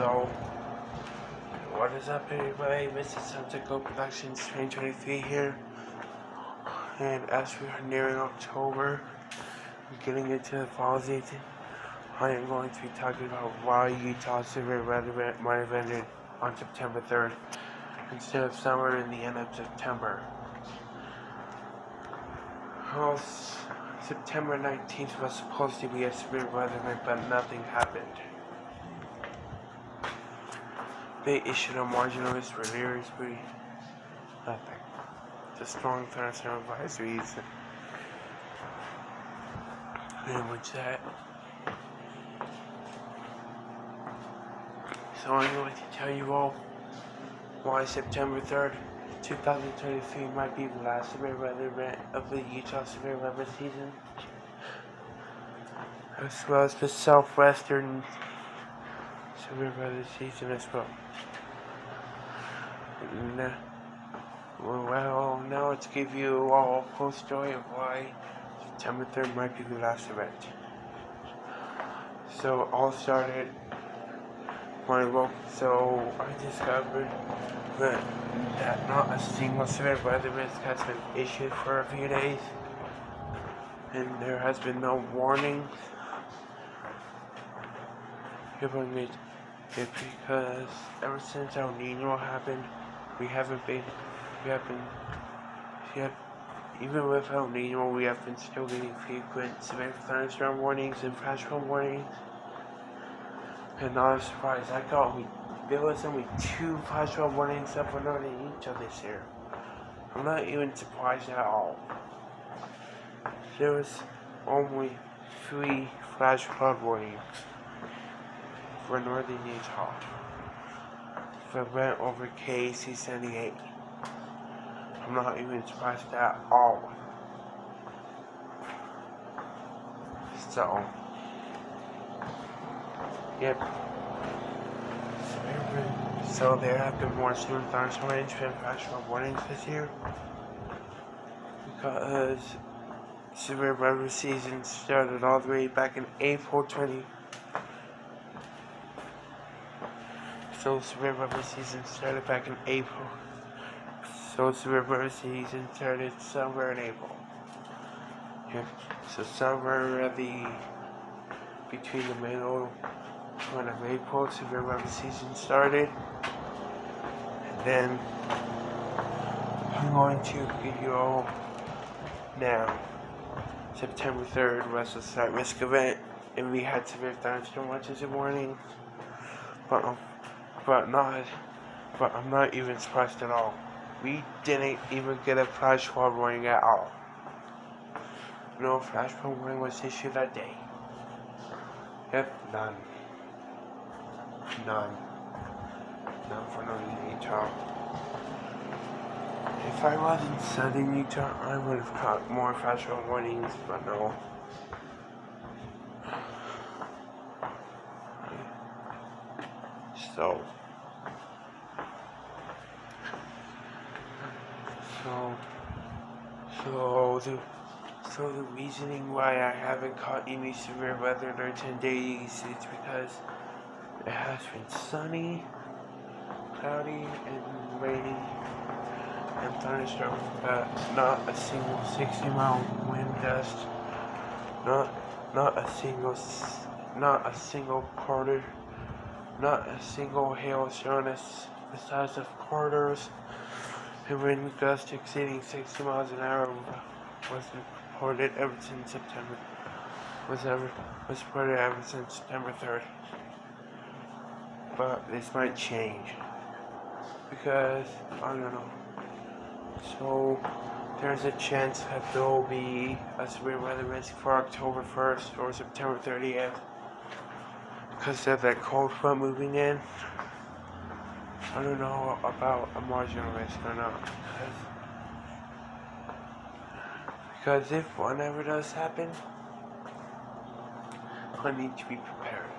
So, what is up, everybody? Mr. Suntico Productions 2023 here. And as we are nearing October, getting into the fall season, I am going to be talking about why Utah severe weather event might have ended on September 3rd instead of somewhere in the end of September. Well, September 19th was supposed to be a severe weather event, but nothing happened. They issued a marginal risk for Learisbury. Nothing. Just strong thunderstorm advisories. And with that, so I'm going to tell you all why September 3rd, 2023 might be the last severe weather event of the Utah severe weather season, as well as the southwestern severe weather season as well. Well, now let's give you all a full story of why September 3rd might be the last event. So, all started when I discovered that not a single severe weather risk has been issued for a few days, and there has been no warning giving it because ever since El Nino happened, even with El Nino, we have been still getting frequent severe thunderstorm warnings and flash flood warnings. And not a surprise, there was only 2 flash flood warnings that were not in Utah this year. I'm not even surprised at all. There was only 3 flash flood warnings for northern Utah for event over KAC 78. I'm not even surprised at all. So, yep. So there have been more severe thunderstorm warnings and flash flood warnings this year because severe weather season started all the way back in April 20. So severe weather season started back in April. So severe weather season started somewhere in April. Yeah. So somewhere between the middle of April, severe weather season started. And then I'm going to give you all now. September 3rd was a slight risk event, and we had severe thunderstorm watches and warnings. But I'm not even surprised at all. We didn't even get a flash flood warning at all. No flash flood warning was issued that day. Yep, none. None for northern Utah. If I was in southern Utah, I would have caught more flash flood warnings, but no. So the reasoning why I haven't caught any severe weather alerts in days is because it has been sunny, cloudy, and rainy, and thunderstorm, but not a single 60-mile wind gust, not a single quarter, not a single hailstone the size of quarters, and wind gusts exceeding 60 miles an hour was reported ever since September. Was reported ever since September 3rd. But this might change because I don't know. So there's a chance that there will be a severe weather risk for October 1st or September 30th because of that cold front moving in. I don't know about a marginal risk or not because if one ever does happen, I need to be prepared.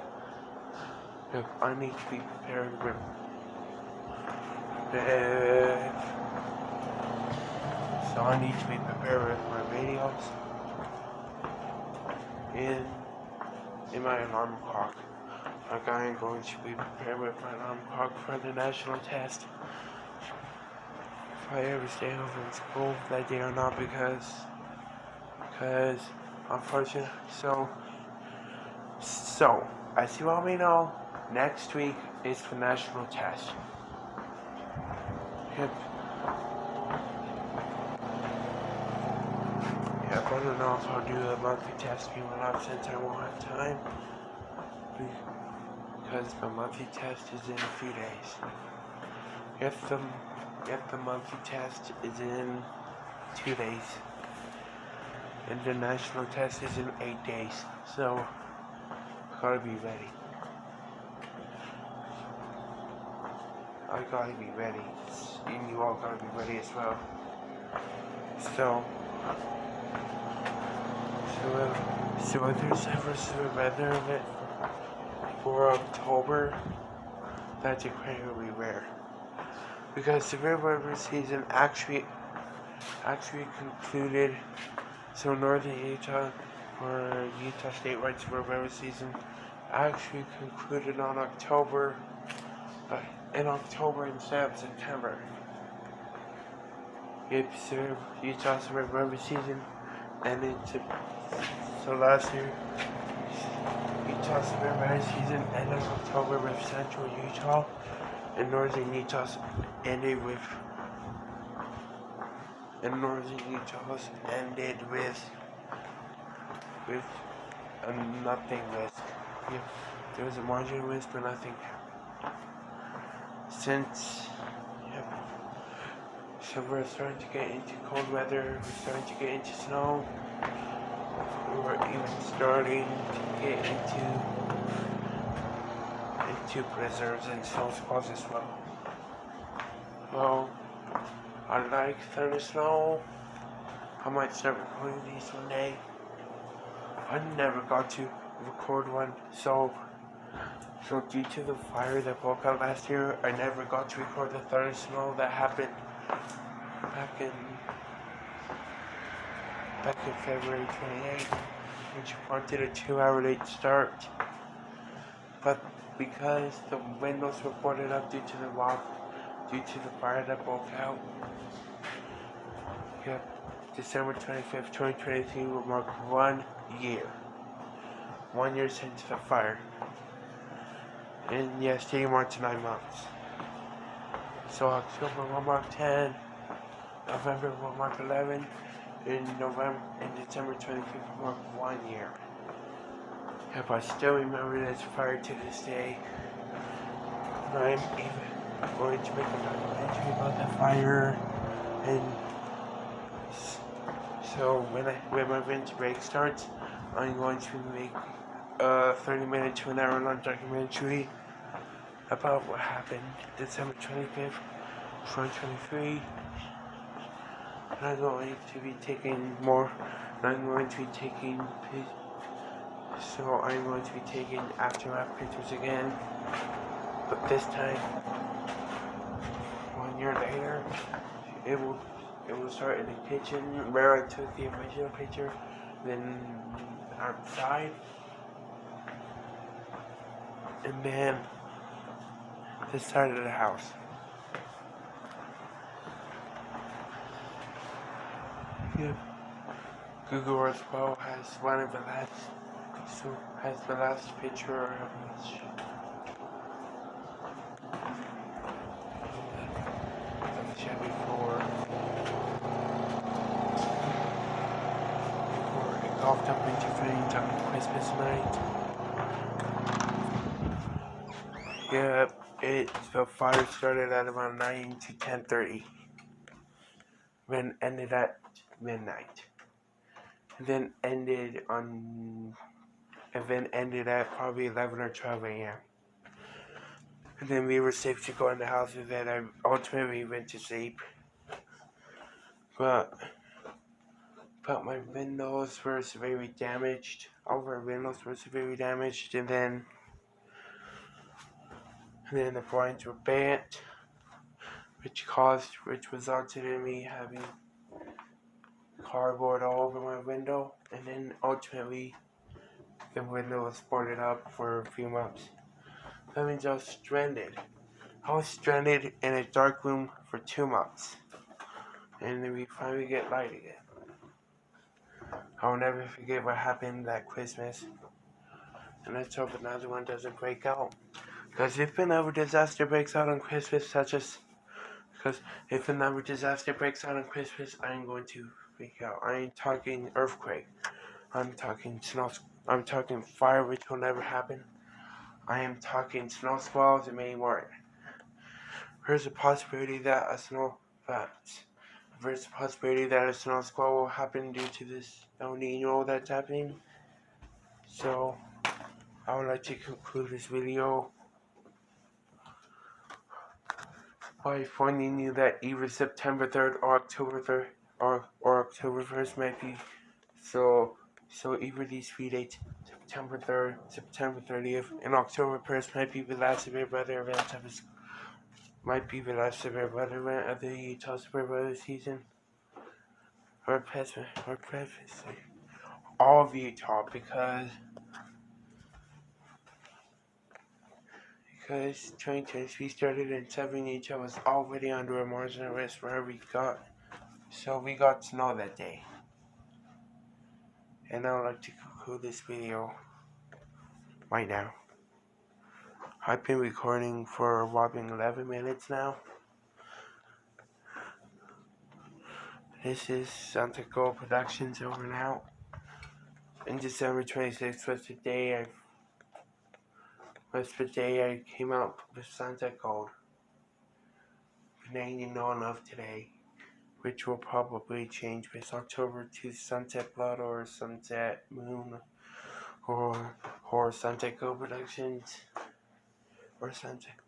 I need to be prepared with so I need to be prepared with my radios and my alarm clock. Like I am going to be prepared with my alarm clock for the national test. If I ever stay home from school that day or not, because unfortunately, so as you all may know, next week is the national test. Yep. Yep, I don't know if I'll do a monthly test or not since I won't have time. Because the monthly test is in a few days. If the monthly test is in 2 days. And the national test is in 8 days. So gotta be ready. I gotta be ready. And you all gotta be ready as well. So if there's ever severe weather event for October, that's incredibly rare. Because severe weather season actually concluded. So northern Utah, or Utah statewide severe weather season, actually concluded on in October instead of September. Utah severe weather season ended. So last year, Utah severe weather season ended in October with central Utah, and northern Utah ended with. And northern Utah ended with a nothing risk. Yeah, there was a marginal risk, but nothing. So we're starting to get into cold weather. We're starting to get into snow. We're even starting to get into blizzards and snow squalls as well. Well, I like thunder snow. I might start recording these one day. I never got to record one, so due to the fire that broke out last year, I never got to record the thunder snow that happened back in February 28th, which prompted a 2-hour late start. But because the windows were boarded up due to the fire that broke out, December 25th, 2023 will mark 1 year. 1 year since the fire. And yesterday marked 9 months. So October will mark 10, November will mark 11, and December 25th will mark 1 year. Yep, I still remember this fire to this day. And I'm even going to make a documentary about the fire. And so when my winter break starts, I'm going to make a 30-minute to an hour long documentary about what happened December 25th, 2023. And I'm going to be taking aftermath pictures again. But this time, 1 year later, it will start in the kitchen where I took the original picture, then outside, and then this side of the house. Yep. Google Earth Pro has the last picture of this. Before it golfed up into flames on Christmas night. The fire started at around 9 to 10:30, then ended at midnight, and then ended at probably 11 or 12 a.m. And then we were safe to go in the house, and then I ultimately went to sleep. But my windows were severely damaged. All of our windows were severely damaged, and then the blinds were bent, which resulted in me having cardboard all over my window, and then ultimately the window was boarded up for a few months. That means I was stranded. I was stranded in a dark room for 2 months. And then we finally get light again. I'll never forget what happened that Christmas. And let's hope another one doesn't break out. Because if another disaster breaks out on Christmas, because if another disaster breaks out on Christmas, I'm going to freak out. I ain't talking earthquake. I'm talking I'm talking fire, which will never happen. I am talking snow squalls and many more. There's a possibility that there's a possibility that a snow squall will happen due to this El Nino that's happening. So I would like to conclude this video by informing you that either September 3rd or October 3rd or October 1st might be so either these 3 dates, September 3rd, September 30th, and October 1st might be the last severe weather event of the Utah severe weather season. Or preface all of Utah because 2023 started and Southern Utah was already under a marginal risk where we got snow that day. And I would like to conclude this video right now. I've been recording for a whopping 11 minutes now. This is Santiago Productions over and out. And December 26th was the day I came out with Sunset Gold. The name you know enough today, which will probably change with October to Sunset Blood or Sunset Moon or Sunset Gold Productions or Sunset.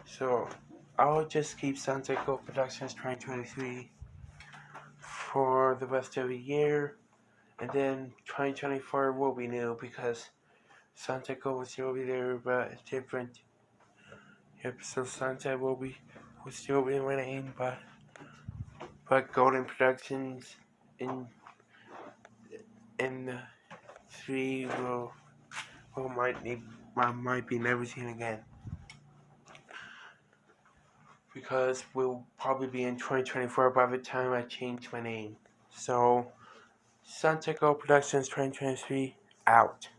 So I'll just keep Sunset Gold Productions 2023 for the rest of the year, and then 2024 will be new because Sunset Gold will still be there, but it's different. Yep, so Sunset will still be winning, but Golden Productions in the 3 might be never seen again. Because we'll probably be in 2024 by the time I change my name. So, Santiago Productions 2023 out.